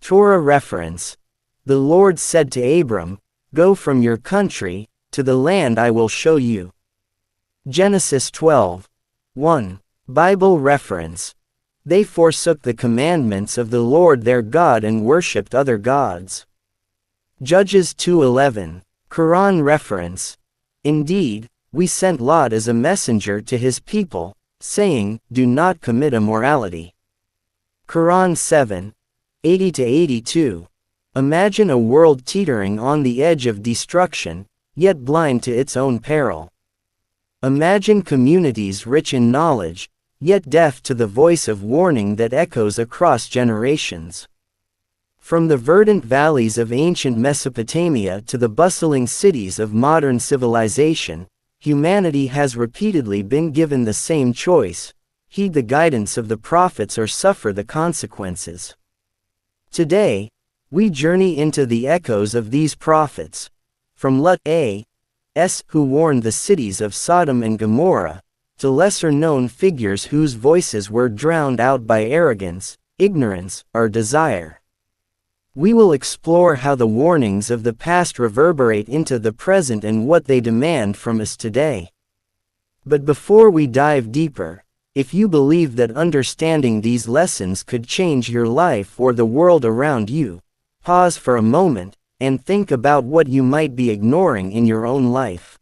Torah reference. The Lord said to Abram, "Go from your country, to the land I will show you." Genesis 12:1. Bible reference. They forsook the commandments of the Lord their God and worshipped other gods. Judges 2:11. Quran reference. Indeed, we sent Lot as a messenger to his people, saying, "Do not commit immorality." Quran 7:80-82. Imagine a world teetering on the edge of destruction, yet blind to its own peril. Imagine communities rich in knowledge, yet deaf to the voice of warning that echoes across generations. From the verdant valleys of ancient Mesopotamia to the bustling cities of modern civilization, humanity has repeatedly been given the same choice: heed the guidance of the prophets or suffer the consequences. Today, we journey into the echoes of these prophets, from Lot A.S. who warned the cities of Sodom and Gomorrah, to lesser-known figures whose voices were drowned out by arrogance, ignorance, or desire. We will explore how the warnings of the past reverberate into the present and what they demand from us today. But before we dive deeper, if you believe that understanding these lessons could change your life or the world around you, pause for a moment and think about what you might be ignoring in your own life.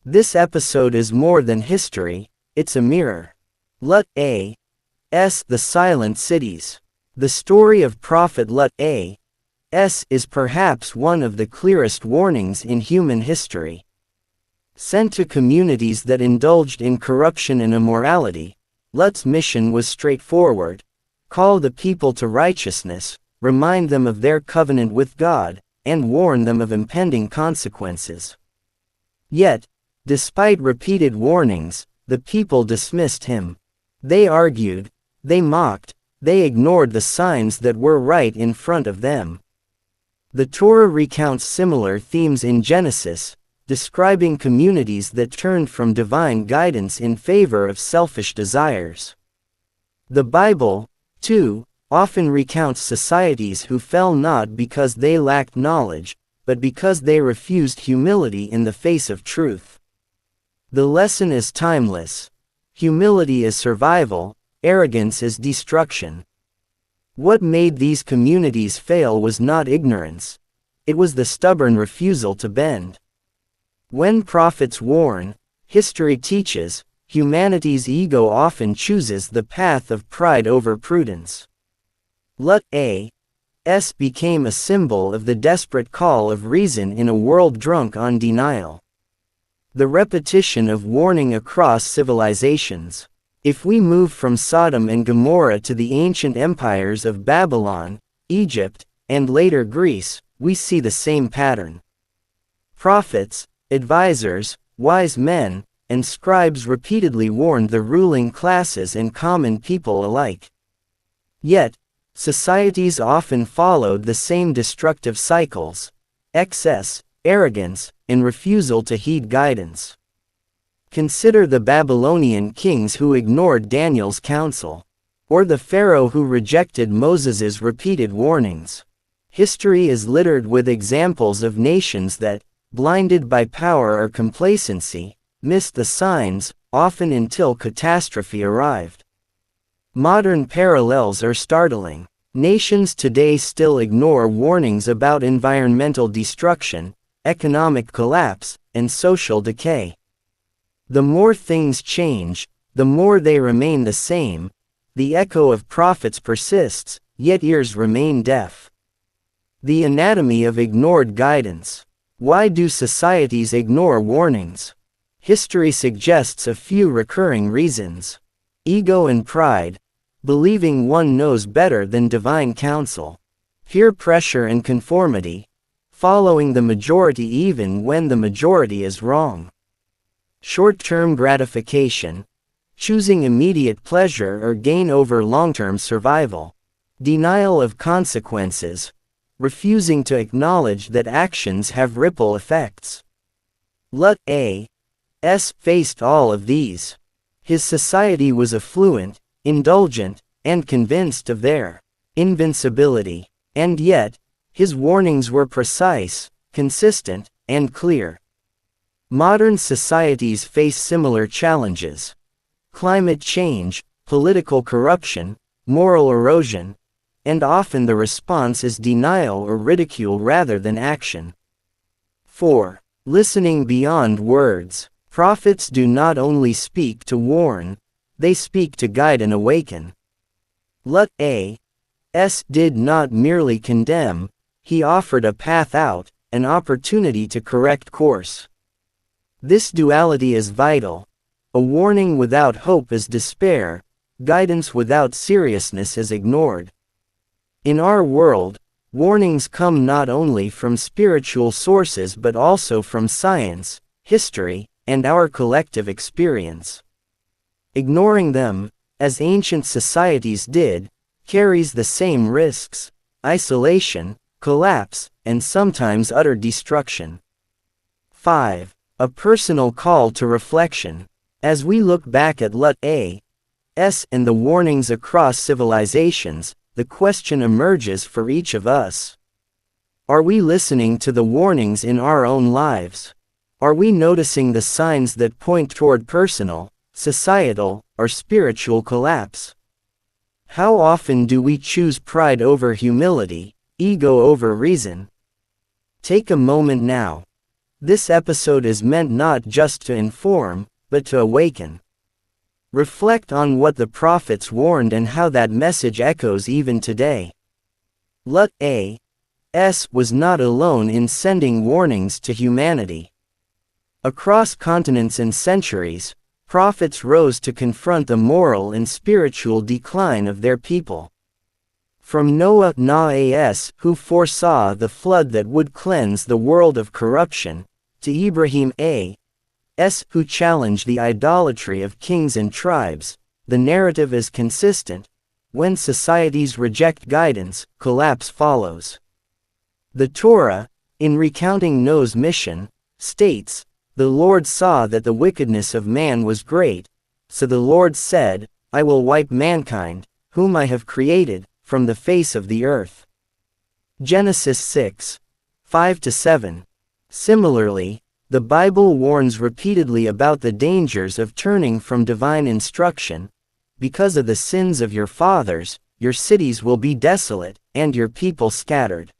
This episode is more than history, it's a mirror. Lot A.S. The Silent Cities. The story of Prophet Lot A.S. is perhaps one of the clearest warnings in human history. Sent to communities that indulged in corruption and immorality, Lot's mission was straightforward: call the people to righteousness, remind them of their covenant with God, and warn them of impending consequences. Yet, despite repeated warnings, the people dismissed him. They argued, they mocked, they ignored the signs that were right in front of them. The Torah recounts similar themes in Genesis, describing communities that turned from divine guidance in favor of selfish desires. The Bible, too, often recounts societies who fell not because they lacked knowledge, but because they refused humility in the face of truth. The lesson is timeless. Humility is survival, arrogance is destruction. What made these communities fail was not ignorance. It was the stubborn refusal to bend. When prophets warn, history teaches, humanity's ego often chooses the path of pride over prudence. Lot A.S. became a symbol of the desperate call of reason in a world drunk on denial. The repetition of warning across civilizations. If we move from Sodom and Gomorrah to the ancient empires of Babylon, Egypt, and later Greece, we see the same pattern. Prophets, advisors, wise men, and scribes repeatedly warned the ruling classes and common people alike. Yet, societies often followed the same destructive cycles: excess, arrogance, and refusal to heed guidance. Consider the Babylonian kings who ignored Daniel's counsel, or the Pharaoh who rejected Moses's repeated warnings. History is littered with examples of nations that, blinded by power or complacency, missed the signs, often until catastrophe arrived. Modern parallels are startling. Nations today still ignore warnings about environmental destruction, economic collapse, and social decay. The more things change, the more they remain the same. The echo of prophets persists, yet ears remain deaf. The anatomy of ignored guidance. Why do societies ignore warnings? History suggests a few recurring reasons. Ego and pride. Believing one knows better than divine counsel. Peer pressure and conformity. Following the majority even when the majority is wrong. Short-term gratification. Choosing immediate pleasure or gain over long-term survival. Denial of consequences. Refusing to acknowledge that actions have ripple effects. Lot A.S. faced all of these. His society was affluent, indulgent, and convinced of their invincibility. And yet, his warnings were precise, consistent, and clear. Modern societies face similar challenges. Climate change, political corruption, moral erosion, and often the response is denial or ridicule rather than action. 4. Listening beyond words. Prophets do not only speak to warn, they speak to guide and awaken. Lot A.S. did not merely condemn, he offered a path out, an opportunity to correct course. This duality is vital. A warning without hope is despair, guidance without seriousness is ignored. In our world, warnings come not only from spiritual sources but also from science, history, and our collective experience. Ignoring them, as ancient societies did, carries the same risks: isolation, collapse, and sometimes utter destruction. 5. A personal call to reflection. As we look back at Lot A.S. and the warnings across civilizations, the question emerges for each of us. Are we listening to the warnings in our own lives? Are we noticing the signs that point toward personal, societal, or spiritual collapse? How often do we choose pride over humility, ego over reason? Take a moment now. This episode is meant not just to inform, but to awaken. Reflect on what the prophets warned and how that message echoes even today. Lot A.S. was not alone in sending warnings to humanity. Across continents and centuries, prophets rose to confront the moral and spiritual decline of their people. From Noah Na-as, who foresaw the flood that would cleanse the world of corruption, to Ibrahim A.S., who challenged the idolatry of kings and tribes, the narrative is consistent. When societies reject guidance, collapse follows. The Torah, in recounting Noah's mission, states, "The Lord saw that the wickedness of man was great, so the Lord said, I will wipe mankind, whom I have created, from the face of the earth." Genesis 6:5-7. Similarly, the Bible warns repeatedly about the dangers of turning from divine instruction. Because of the sins of your fathers, your cities will be desolate, and your people scattered.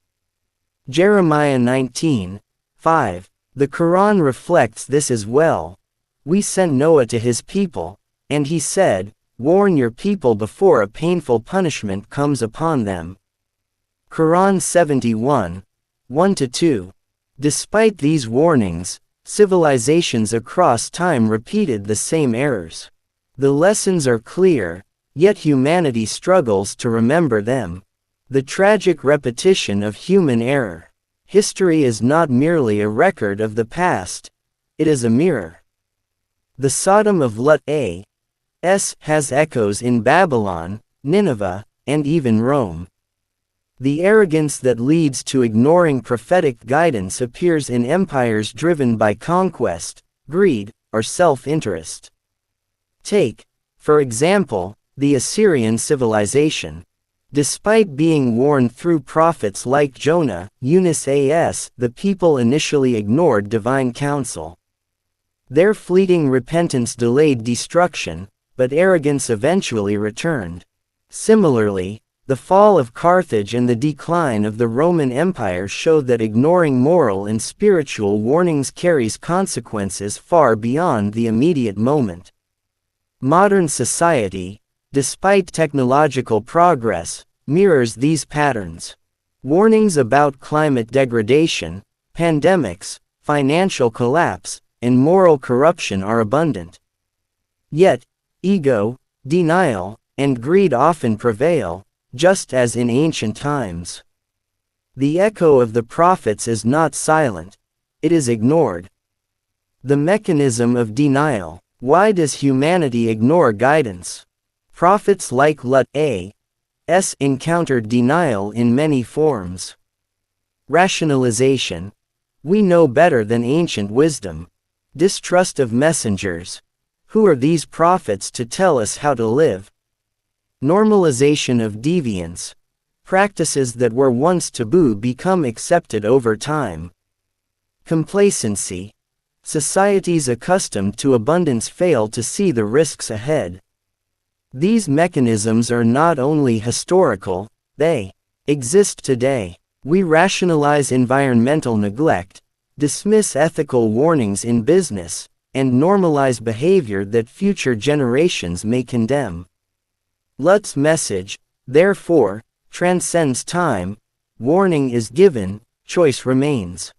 Jeremiah 19:5. The Quran reflects this as well. We sent Noah to his people, and he said, "Warn your people before a painful punishment comes upon them." Quran 71:1-2. Despite these warnings, civilizations across time repeated the same errors. The lessons are clear, yet humanity struggles to remember them. The tragic repetition of human error. History is not merely a record of the past, it is a mirror. The Sodom of Lot A.S. has echoes in Babylon, Nineveh, and even Rome. The arrogance that leads to ignoring prophetic guidance appears in empires driven by conquest, greed, or self-interest. Take, for example, the Assyrian civilization. Despite being warned through prophets like Jonah, Yunus A.S., the people initially ignored divine counsel. Their fleeting repentance delayed destruction, but arrogance eventually returned. Similarly, the fall of Carthage and the decline of the Roman Empire showed that ignoring moral and spiritual warnings carries consequences far beyond the immediate moment. Modern society, despite technological progress, mirrors these patterns. Warnings about climate degradation, pandemics, financial collapse, and moral corruption are abundant. Yet, ego, denial, and greed often prevail, just as in ancient times. The echo of the prophets is not silent, it is ignored. The mechanism of denial. Why does humanity ignore guidance? Prophets like Lot A.S. encountered denial in many forms. Rationalization. We know better than ancient wisdom. Distrust of messengers. Who are these prophets to tell us how to live? Normalization of deviance. Practices that were once taboo become accepted over time. Complacency. Societies accustomed to abundance fail to see the risks ahead. These mechanisms are not only historical, they exist today. We rationalize environmental neglect, dismiss ethical warnings in business, and normalize behavior that future generations may condemn. Lut's message, therefore, transcends time. Warning is given, choice remains.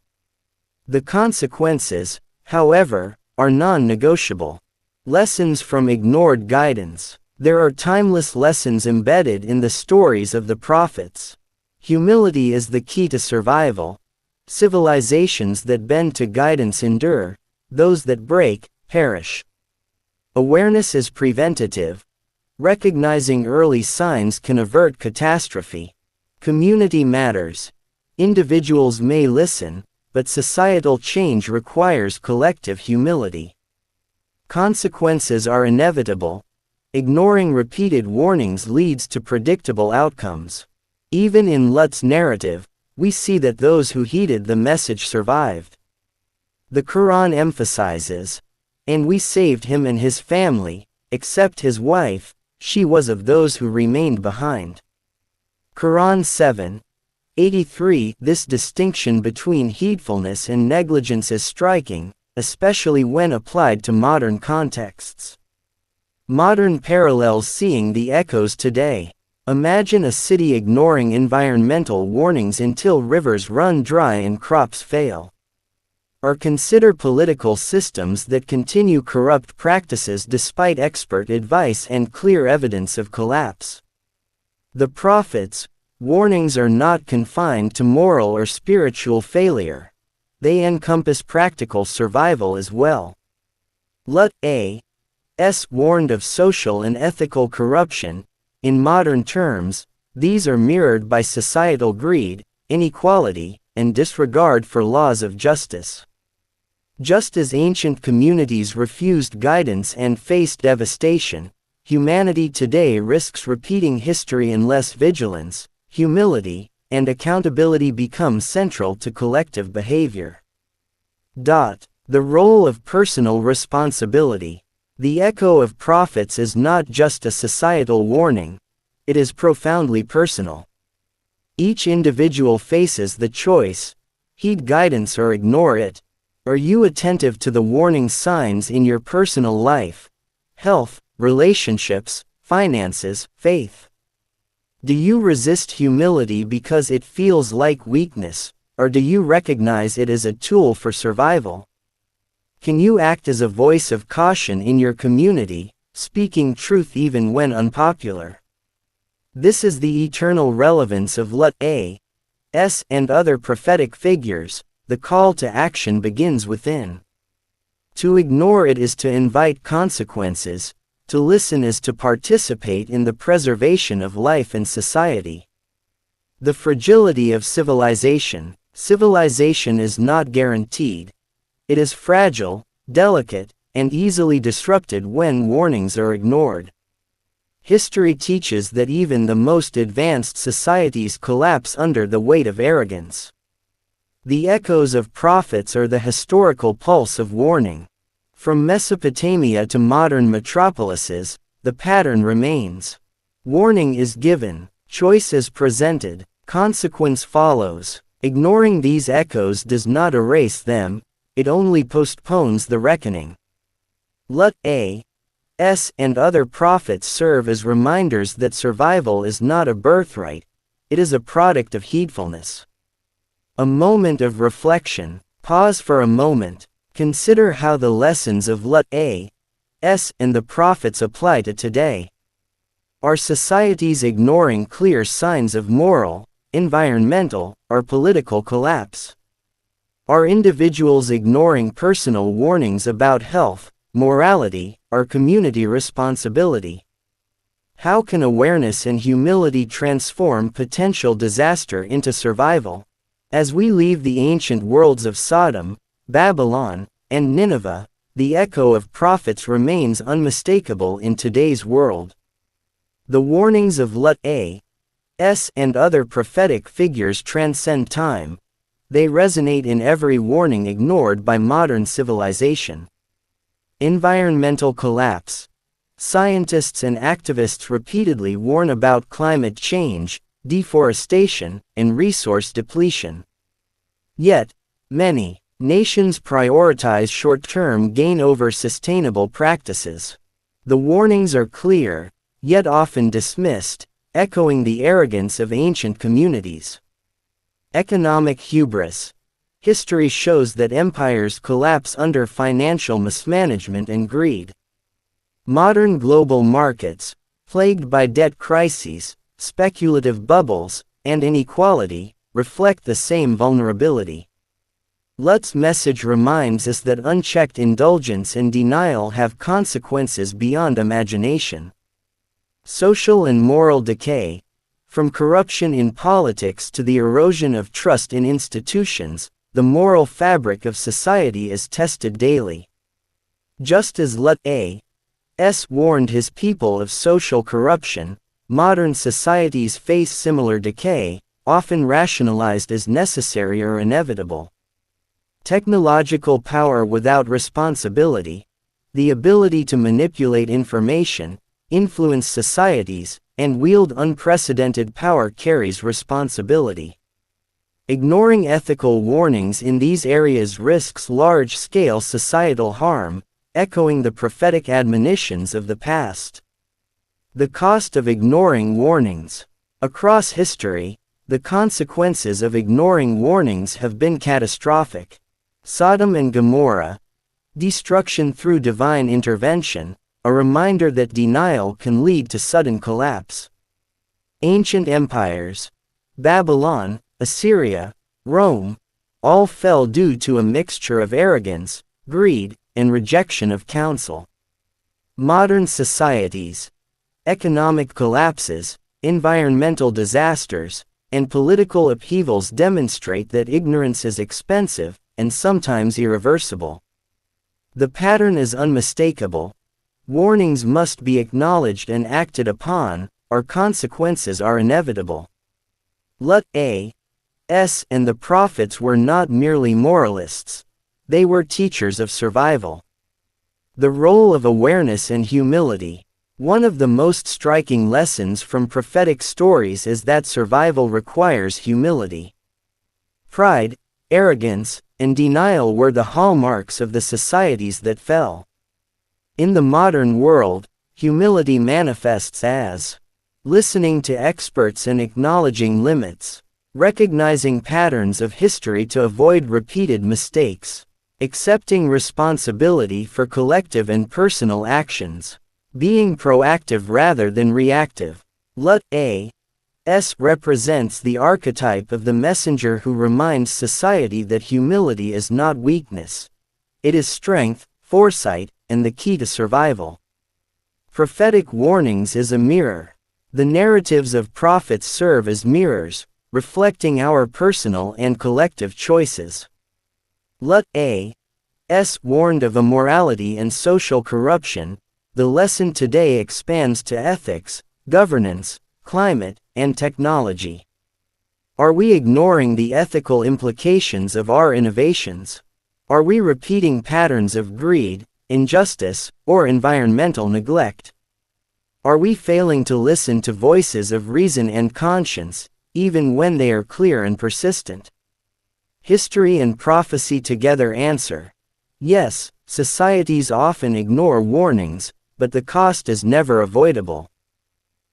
The consequences, however, are non-negotiable. Lessons from ignored guidance. There are timeless lessons embedded in the stories of the prophets. Humility is the key to survival. Civilizations that bend to guidance endure, those that break, perish. Awareness is preventative. Recognizing early signs can avert catastrophe. Community matters. Individuals may listen, but societal change requires collective humility. Consequences are inevitable. Ignoring repeated warnings leads to predictable outcomes. Even in Lut's narrative, we see that those who heeded the message survived. The Quran emphasizes, "And we saved him and his family, except his wife, she was of those who remained behind." Quran 7:83. This distinction between heedfulness and negligence is striking, especially when applied to modern contexts. Modern parallels seeing the echoes today. Imagine a city ignoring environmental warnings until rivers run dry and crops fail. Or consider political systems that continue corrupt practices despite expert advice and clear evidence of collapse. The prophets' warnings are not confined to moral or spiritual failure. They encompass practical survival as well. Lut A.S. warned of social and ethical corruption. In modern terms, these are mirrored by societal greed, inequality, and disregard for laws of justice. Just as ancient communities refused guidance and faced devastation, humanity today risks repeating history unless vigilance, humility, and accountability become central to collective behavior. The role of personal responsibility. The echo of prophets is not just a societal warning, it is profoundly personal. Each individual faces the choice: heed guidance or ignore it. Are you attentive to the warning signs in your personal life, health, relationships, finances, faith? Do you resist humility because it feels like weakness, or do you recognize it as a tool for survival? Can you act as a voice of caution in your community, speaking truth even when unpopular? This is the eternal relevance of Lut A.S. and other prophetic figures. The call to action begins within. To ignore it is to invite consequences, to listen is to participate in the preservation of life and society. The fragility of civilization. Civilization is not guaranteed. It is fragile, delicate, and easily disrupted when warnings are ignored. History teaches that even the most advanced societies collapse under the weight of arrogance. The echoes of prophets are the historical pulse of warning. From Mesopotamia to modern metropolises, the pattern remains. Warning is given, choice is presented, consequence follows. Ignoring these echoes does not erase them, it only postpones the reckoning. Lut A.S. and other prophets serve as reminders that survival is not a birthright, it is a product of heedfulness. A moment of reflection. Pause for a moment. Consider how the lessons of Lut A.S. and the prophets apply to today. Are societies ignoring clear signs of moral, environmental, or political collapse? Are individuals ignoring personal warnings about health, morality, or community responsibility? How can awareness and humility transform potential disaster into survival? As we leave the ancient worlds of Sodom, Babylon, and Nineveh, the echo of prophets remains unmistakable in today's world. The warnings of Lut A. S and other prophetic figures transcend time. They resonate in every warning ignored by modern civilization. Environmental collapse. Scientists and activists repeatedly warn about climate change, deforestation, and resource depletion. Yet, many nations prioritize short-term gain over sustainable practices. The warnings are clear, yet often dismissed, echoing the arrogance of ancient communities. Economic hubris. History shows that empires collapse under financial mismanagement and greed. Modern global markets, plagued by debt crises, speculative bubbles, and inequality, reflect the same vulnerability. Lut's message reminds us that unchecked indulgence and denial have consequences beyond imagination. Social and moral decay. From corruption in politics to the erosion of trust in institutions, the moral fabric of society is tested daily. Just as Lut A.S. warned his people of social corruption, modern societies face similar decay, often rationalized as necessary or inevitable. Technological power without responsibility. The ability to manipulate information, influence societies, and wield unprecedented power carries responsibility. Ignoring ethical warnings in these areas risks large-scale societal harm, echoing the prophetic admonitions of the past. The cost of ignoring warnings. Across history, the consequences of ignoring warnings have been catastrophic. Sodom and Gomorrah. Destruction through divine intervention, a reminder that denial can lead to sudden collapse. Ancient empires. Babylon, Assyria, Rome, all fell due to a mixture of arrogance, greed, and rejection of counsel. Modern societies. Economic collapses, environmental disasters, and political upheavals demonstrate that ignorance is expensive, and sometimes irreversible. The pattern is unmistakable. Warnings must be acknowledged and acted upon, or consequences are inevitable. Lut A.S. and the prophets were not merely moralists. They were teachers of survival. The role of awareness and humility. One of the most striking lessons from prophetic stories is that survival requires humility. Pride, arrogance, and denial were the hallmarks of the societies that fell. In the modern world, humility manifests as listening to experts and acknowledging limits, recognizing patterns of history to avoid repeated mistakes, accepting responsibility for collective and personal actions, being proactive rather than reactive. Lut A.S. represents the archetype of the messenger who reminds society that humility is not weakness. It is strength, foresight, and the key to survival. Prophetic warnings is a mirror. The narratives of prophets serve as mirrors, reflecting our personal and collective choices. Lut A.S. warned of immorality and social corruption. The lesson today expands to ethics, governance, climate, and technology. Are we ignoring the ethical implications of our innovations? Are we repeating patterns of greed, injustice, or environmental neglect? Are we failing to listen to voices of reason and conscience, even when they are clear and persistent? History and prophecy together answer. Yes, societies often ignore warnings, but the cost is never avoidable.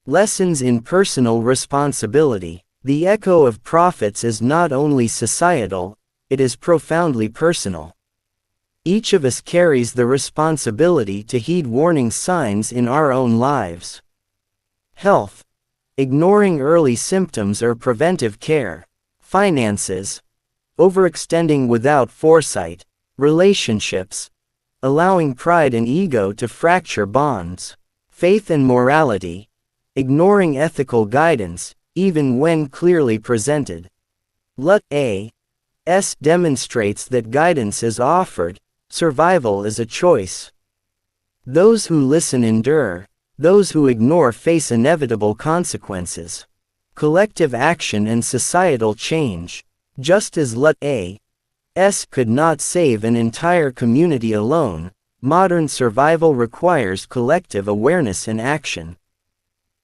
Lessons in personal responsibility. The echo of prophets is not only societal, it is profoundly personal. Each of us carries the responsibility to heed warning signs in our own lives. Health. Ignoring early symptoms or preventive care. Finances. Overextending without foresight. Relationships. Allowing pride and ego to fracture bonds. Faith and morality. Ignoring ethical guidance, even when clearly presented. Lut A.S. demonstrates that guidance is offered, survival is a choice. Those who listen endure, those who ignore face inevitable consequences. collective action and societal change. Just as Lut A.'s could not save an entire community alone, modern survival requires collective awareness and action.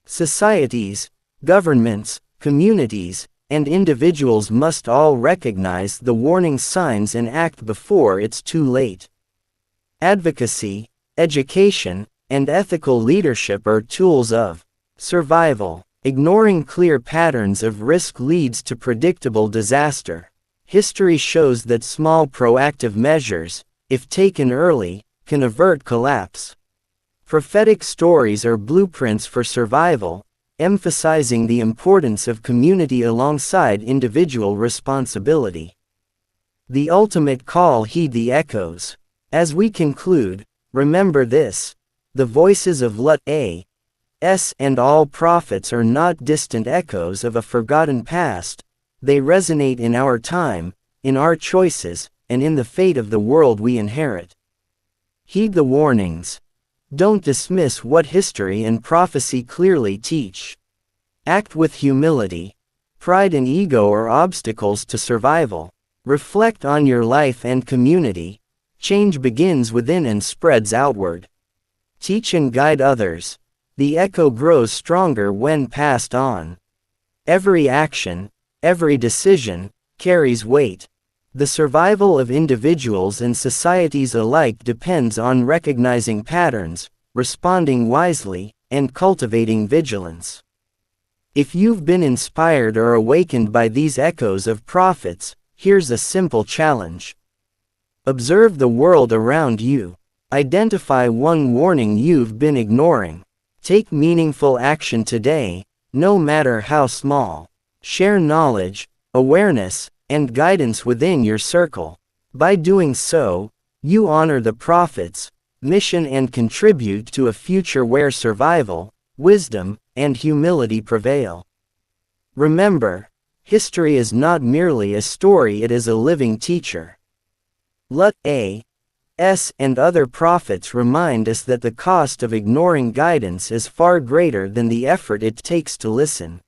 Societies, governments, communities, and individuals must all recognize the warning signs and act before it's too late. Advocacy, education, and ethical leadership are tools of survival. Ignoring clear patterns of risk leads to predictable disaster. History shows that small proactive measures, if taken early, can avert collapse. Prophetic stories are blueprints for survival, emphasizing the importance of community alongside individual responsibility. The ultimate call: heed the echoes. As we conclude, remember this: the voices of Lut A.'s and all prophets are not distant echoes of a forgotten past, they resonate in our time, in our choices, and in the fate of the world we inherit. Heed the warnings. Don't dismiss what history and prophecy clearly teach. Act with humility. Pride and ego are obstacles to survival. Reflect on your life and community. Change begins within and spreads outward. Teach and guide others. The echo grows stronger when passed on. Every action, every decision, carries weight. The survival of individuals and societies alike depends on recognizing patterns, responding wisely, and cultivating vigilance. If you've been inspired or awakened by these echoes of prophets, here's a simple challenge. Observe the world around you. Identify one warning you've been ignoring. Take meaningful action today, no matter how small. Share knowledge, awareness, and guidance within your circle. By doing so, you honor the prophets' mission and contribute to a future where survival, wisdom, and humility prevail. Remember, history is not merely a story, it is a living teacher. Lut A.'s and other prophets remind us that the cost of ignoring guidance is far greater than the effort it takes to listen.